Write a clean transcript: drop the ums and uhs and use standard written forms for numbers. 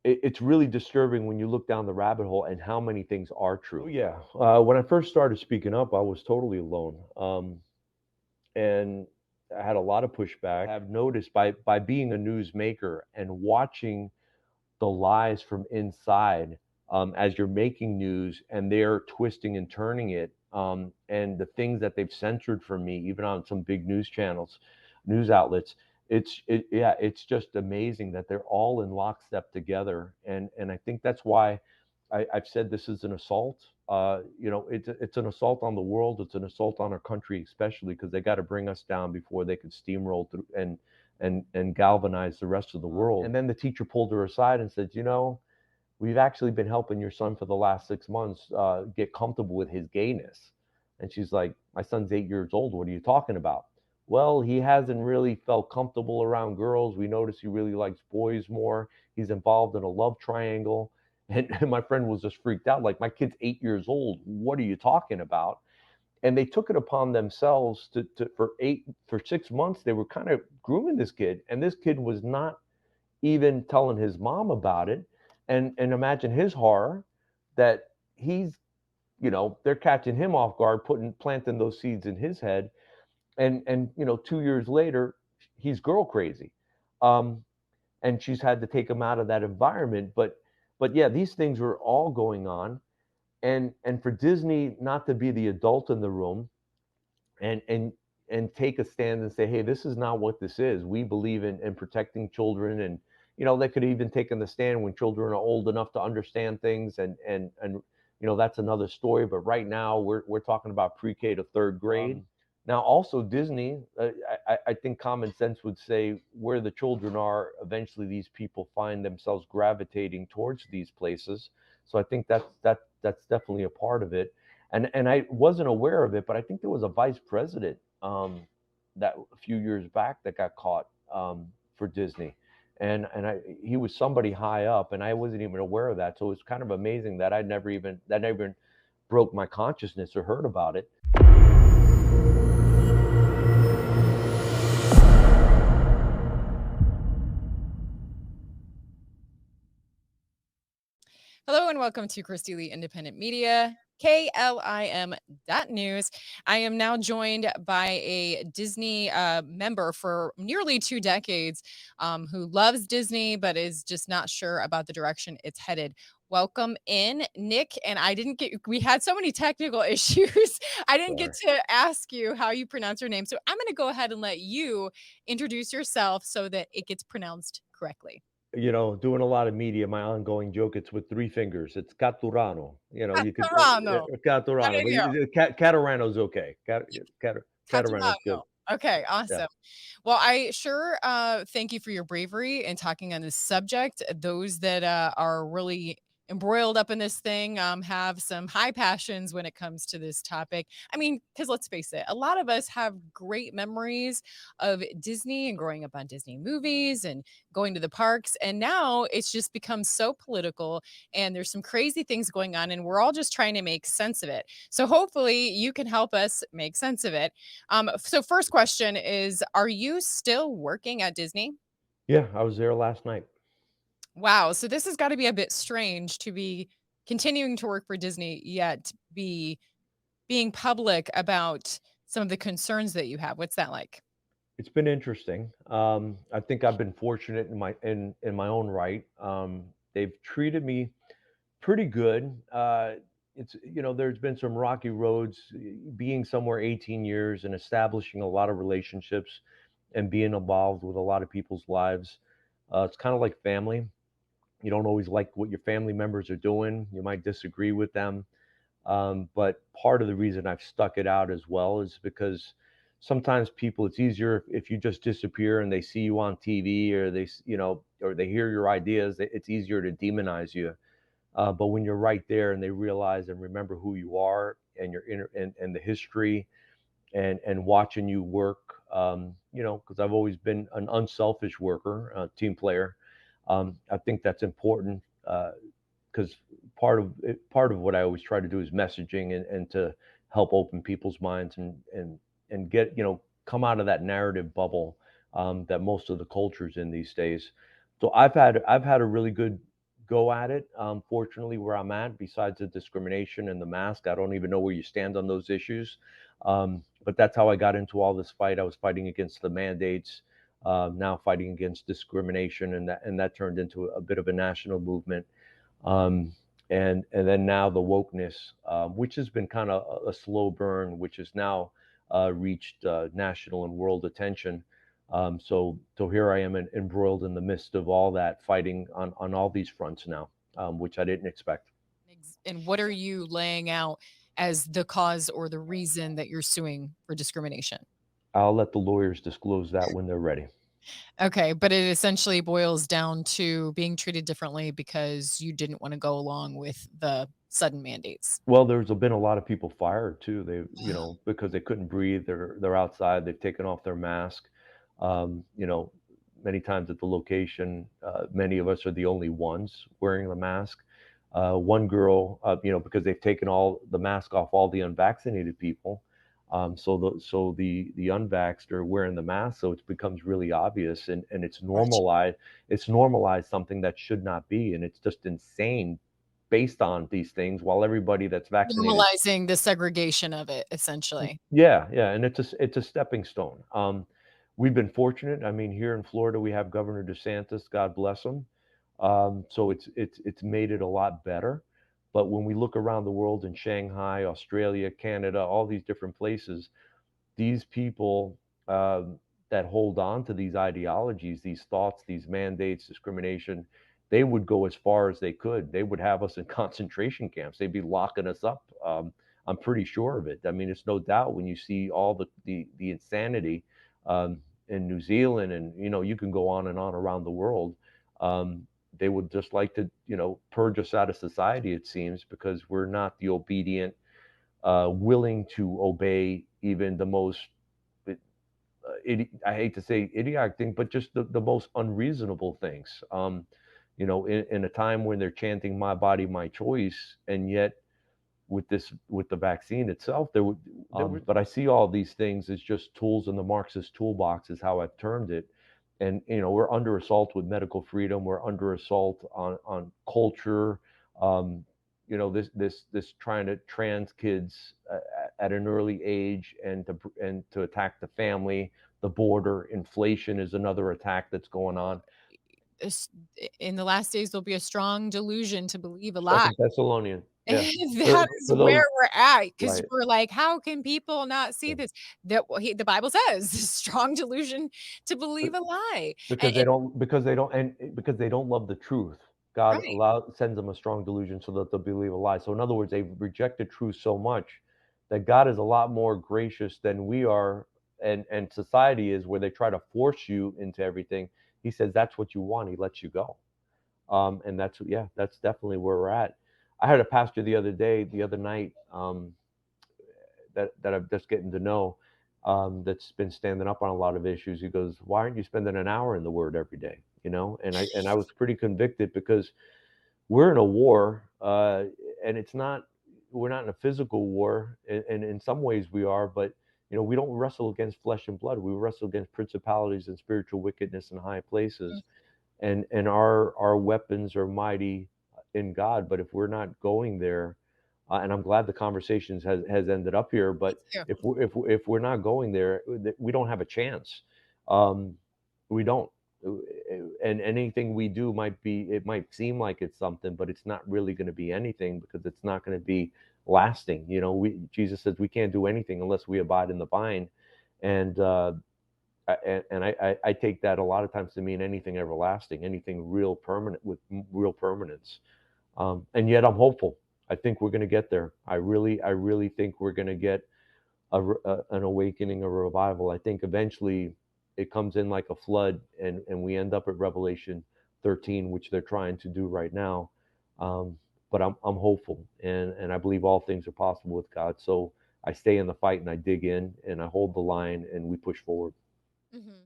it's really disturbing when you look down the rabbit hole and how many things are true. Oh yeah. When I first started speaking up, I was totally alone. And I had a lot of pushback. I have noticed by being a newsmaker and watching the lies from inside, as you're making news and they're twisting and turning it, and the things that they've censored from me, even on some big news channels, news outlets. Yeah, it's just amazing that they're all in lockstep together, and I think that's why I've said this is an assault. It's an assault on the world. It's an assault on our country, especially because they got to bring us down before they can steamroll through and galvanize the rest of the world. And then the teacher pulled her aside and said, we've actually been helping your son for the last 6 months get comfortable with his gayness. And she's like, my son's 8 years old. What are you talking about? Well, he hasn't really felt comfortable around girls. We notice he really likes boys more. He's involved in a love triangle. And my friend was just freaked out. Like, my kid's 8 years old. What are you talking about? And they took it upon themselves for 6 months. They were kind of grooming this kid. And this kid was not even telling his mom about it. And imagine his horror that they're catching him off guard, planting those seeds in his head. And 2 years later, he's girl crazy. Um, and she's had to take him out of that environment. But yeah, these things were all going on. And for Disney not to be the adult in the room and take a stand and say, hey, this is not what this is. We believe in protecting children. And they could have even taken the stand when children are old enough to understand things. And that's another story. But right now we're talking about pre-K to third grade. Now also Disney, I think common sense would say where the children are, eventually these people find themselves gravitating towards these places. So I think that's definitely a part of it. And I wasn't aware of it, but I think there was a vice president, that a few years back that got caught, for Disney, and he was somebody high up, and I wasn't even aware of that. So it's kind of amazing that that never even broke my consciousness or heard about it. Hello and welcome to Christy Lee Independent Media, KLIM.news. I am now joined by a Disney member for nearly 2 decades, who loves Disney but is just not sure about the direction it's headed. Welcome in, Nick. And we had so many technical issues. I didn't get to ask you how you pronounce your name. So I'm going to go ahead and let you introduce yourself so that it gets pronounced correctly. Doing a lot of media, my ongoing joke, it's with three fingers. It's Caturano. You could Caturano. Caturano, but Caturano's okay. Caturano's good. Caturano. Okay, Yeah. awesome. Well, I sure thank you for your bravery in talking on this subject. Those that are really embroiled up in this thing have some high passions when it comes to this topic. I mean, because let's face it, a lot of us have great memories of Disney and growing up on Disney movies and going to the parks. And now it's just become so political and there's some crazy things going on, and we're all just trying to make sense of it. So hopefully you can help us make sense of it. So first question is, are you still working at Disney? Yeah, I was there last night. Wow. So this has got to be a bit strange to be continuing to work for Disney, yet be being public about some of the concerns that you have. What's that like? It's been interesting. I think I've been fortunate in my own right. They've treated me pretty good. There's been some rocky roads, being somewhere 18 years and establishing a lot of relationships and being involved with a lot of people's lives. It's kind of like family. You don't always like what your family members are doing. You might disagree with them. But part of the reason I've stuck it out as well is because sometimes people, it's easier if you just disappear and they see you on TV, or or they hear your ideas. It's easier to demonize you. But when you're right there and they realize and remember who you are and your and the history and watching you work, because I've always been an unselfish worker, team player. I think that's important, because part of what I always try to do is messaging and to help open people's minds and get come out of that narrative bubble, that most of the cultures in these days. So I've had a really good go at it. Fortunately, where I'm at, besides the discrimination and the mask, I don't even know where you stand on those issues. But that's how I got into all this fight. I was fighting against the mandates, now fighting against discrimination, and that turned into a bit of a national movement. Um, and then now the wokeness, which has been kind of a slow burn, which has now reached national and world attention. So here I am embroiled in the midst of all that, fighting on all these fronts now, which I didn't expect. And what are you laying out as the cause or the reason that you're suing for discrimination? I'll let the lawyers disclose that when they're ready. Okay, but it essentially boils down to being treated differently because you didn't wanna go along with the sudden mandates. Well, been a lot of people fired too. They, because they couldn't breathe. They're outside. They've taken off their mask. Many times at the location, many of us are the only ones wearing the mask. One girl, because they've taken all the mask off all the unvaccinated people. So the unvaxxed are wearing the mask, so it becomes really obvious, and it's Gotcha. normalized. It's normalized something that should not be, and it's just insane based on these things while everybody that's vaccinated. Normalizing the segregation of it, essentially. Yeah, yeah, and it's a stepping stone. We've been fortunate. I mean, here in Florida, we have Governor DeSantis, God bless him. So it's made it a lot better. But when we look around the world in Shanghai, Australia, Canada, all these different places, these people, that hold on to these ideologies, these thoughts, these mandates, discrimination, they would go as far as they could. They would have us in concentration camps. They'd be locking us up. I'm pretty sure of it. I mean, it's no doubt when you see all the insanity, in New Zealand, and you can go on and on around the world. They would just like to, purge us out of society. It seems because we're not the obedient, willing to obey even the most, I hate to say idiotic thing, but just the most unreasonable things. In a time when they're chanting "My body, my choice," and yet with the vaccine itself, but I see all these things as just tools in the Marxist toolbox, is how I've termed it. And we're under assault with medical freedom. We're under assault on culture. Um, this trying to trans kids at an early age, and to attack the family, the border. Inflation is another attack that's going on. This In the last days, there'll be a strong delusion to believe a lie. Second Thessalonian, yeah. And For, that is for where those, we're at, because right? we're like, "How can people not see Yeah. this?" That what he the Bible says, strong delusion to believe a lie. And Because they don't love the truth. God right. sends them a strong delusion so that they'll believe a lie. So in other words, they've rejected truth so much that God is a lot more gracious than we are, and society is, where they try to force you into everything. He says that's what you want. He lets you go. And that's definitely where we're at. I had a pastor the other night, that I'm just getting to know, that's been standing up on a lot of issues. He goes, "Why aren't you spending an hour in the Word every day?" And I was pretty convicted, because we're in a war, and we're not in a physical war, and in some ways we are, but we don't wrestle against flesh and blood. We wrestle against principalities and spiritual wickedness in high places, and our weapons are mighty in God. But if we're not going there, and I'm glad the conversations has ended up here, Me but too. if we're not going there, we don't have a chance. Um, we don't. And anything we do it might seem like it's something, but it's not really going to be anything, because it's not going to be lasting. Jesus says we can't do anything unless we abide in the vine, and I take that a lot of times to mean anything everlasting, anything real permanent, with real permanence. And yet I'm hopeful. I think we're going to get there. I really think we're going to get an awakening, a revival. I think eventually it comes in like a flood, and we end up at Revelation 13, which they're trying to do right now. Um, but I'm hopeful, and I believe all things are possible with God. So I stay in the fight, and I dig in, and I hold the line, and we push forward. Mhm.